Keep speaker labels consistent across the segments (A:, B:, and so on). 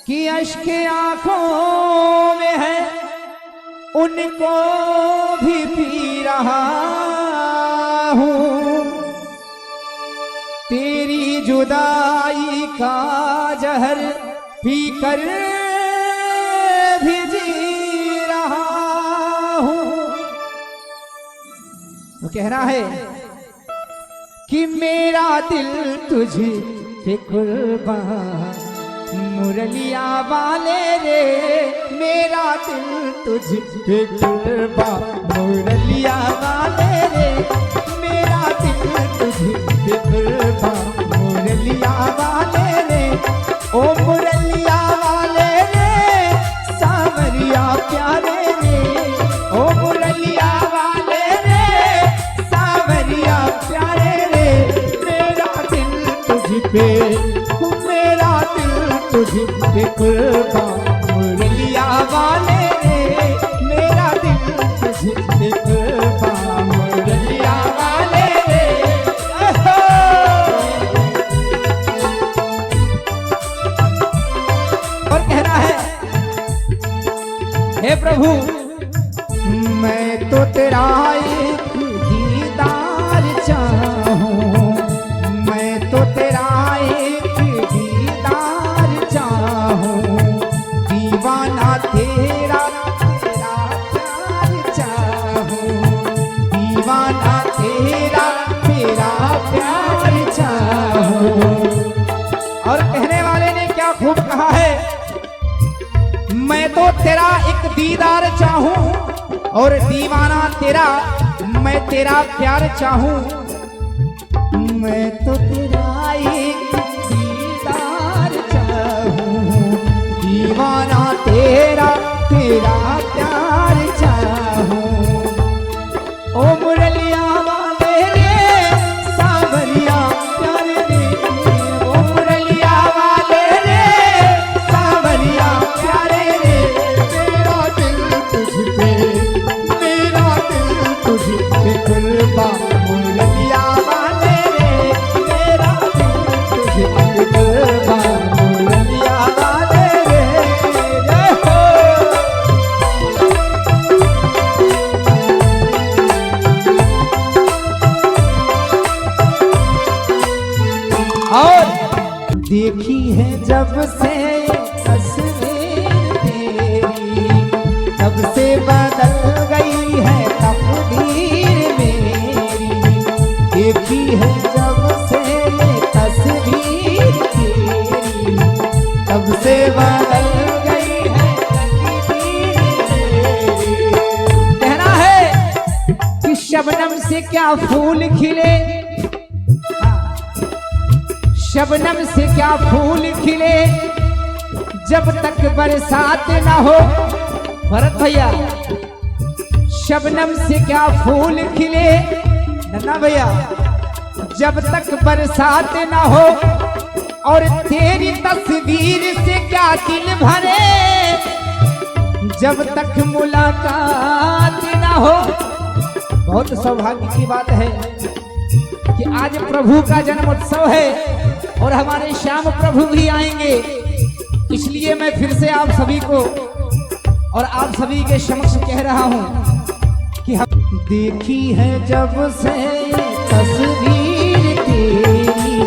A: कि अश्क आंखों में है उनको भी पी रहा हूं, तेरी जुदाई का जहर पीकर भी जी रहा हूं। वो कह रहा है कि मेरा दिल तुझे पे कुर्बान मुरलिया वाले रे, मेरा दिल तुझ पे कुर्बान मुरलिया वाले रे, मेरा दिल तुझ पे कुर्बान मुरलिया वाले रे, ओ मुरलिया वाले रे सावरिया प्यारे रे, ओ मुरलिया वाले रे सावरिया प्यारे रे, मेरा दिल तुझ पे तुझे पे कुर्बान मुरलिया वाले रे, मेरा दिल तुझे पे कुर्बान मुरलिया वाले रे। और कह रहा है, हे प्रभु मैं तो तेरा एक दीदार चाहूं, मैं तो तेरा दीवाना तेरा तेरा प्यार चाहूं, दीवाना तेरा तेरा प्यार चाहूं। और कहने वाले ने क्या खूब कहा है, मैं तो तेरा एक दीदार चाहूं और दीवाना तेरा मैं तेरा प्यार चाहूं, मैं तो तेरा एक दीवाना तेरा तेरा प्यार चाहूं, ओ मुरलिया वाले रे सावरिया प्यारे रे, ओ मुरलिया वाले रे सावरिया प्यारे रे, मेरा दिल तुझ पे कुर्बान मुरलिया वाले रे, मेरा दिल तुझ पे कुर्बान मुरलिया वाले। देखी है जब से तस्वीर तेरी, तब से बदल गई है तकदीर मेरी, देखी है जब से तस्वीर तेरी, तब से बदल गई है तकदीर मेरी। कहना है कि शबनम से क्या फूल खिले, शबनम से क्या फूल खिले जब तक बरसात ना हो। भरत भैया, शबनम से क्या फूल खिले नन्ना भैया जब तक बरसात ना हो, और तेरी तस्वीर से क्या दिल भरे जब तक मुलाकात ना हो। बहुत सौभाग्य की बात है कि आज प्रभु का जन्म उत्सव है और हमारे श्याम प्रभु भी आएंगे, इसलिए मैं फिर से आप सभी को और आप सभी के समक्ष कह रहा हूं कि हम देखी है जब से तस्वीर तेरी,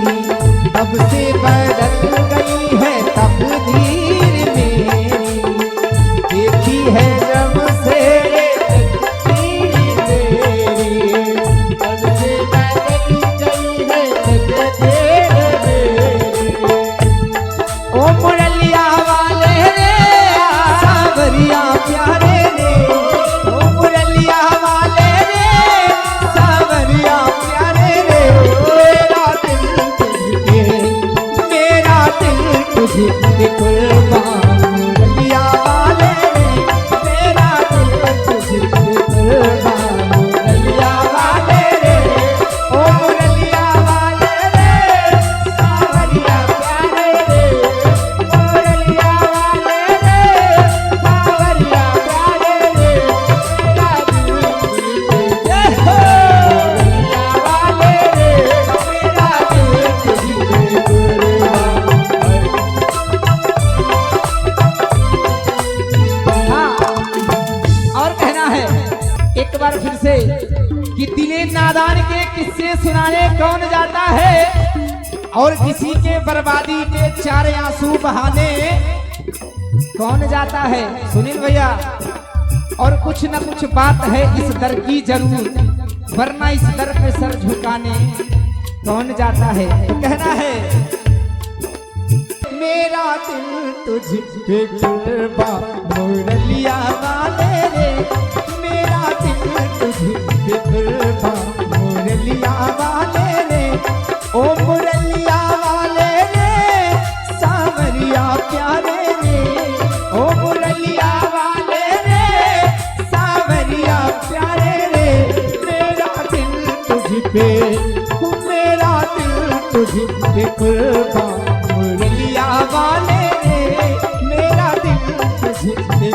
A: तब से बदल गई है तकदीर मेरी, देखी है जब से प्यारे रे, ओ मुरलिया वाले रे सावरिया प्यारे रे, मेरा दिल तुझे पे कुर्बान मुरलिया वाले रे, मेरा दिल तुझे पे कुर्बान मुरलिया वाले रे, ओ मुरलिया वाले रे सावरिया प्यारे रे, मुरलिया वाले रे सावरिया प्यारे रे, मेरा दिल तुझे पे मुरलिया वाले रे, मेरा दिल तुझे पे कुर्बान। किस्से सुनाने कौन जाता है और किसी के बर्बादी के चार आंसू बहाने कौन जाता है सुनील भैया। और कुछ न कुछ बात है इस दर की जरूर, वरना इस दर पे सर झुकाने कौन जाता है। तो कहना है मेरा दिल तुझ पे कुर्बान मुरलिया वाले रे, मेरा दिल तुझ पे कुर्बान मुरलिया वाले रे, ओ मुरलिया वाले रे सावरिया प्यारे रे, ओ मुरलिया वाले रे सावरिया प्यारे रे, मेरा दिल तुझ पे, मेरा दिल तुझ पे कुर्बान मुरलिया वाले रे, मेरा दिल तुझ पे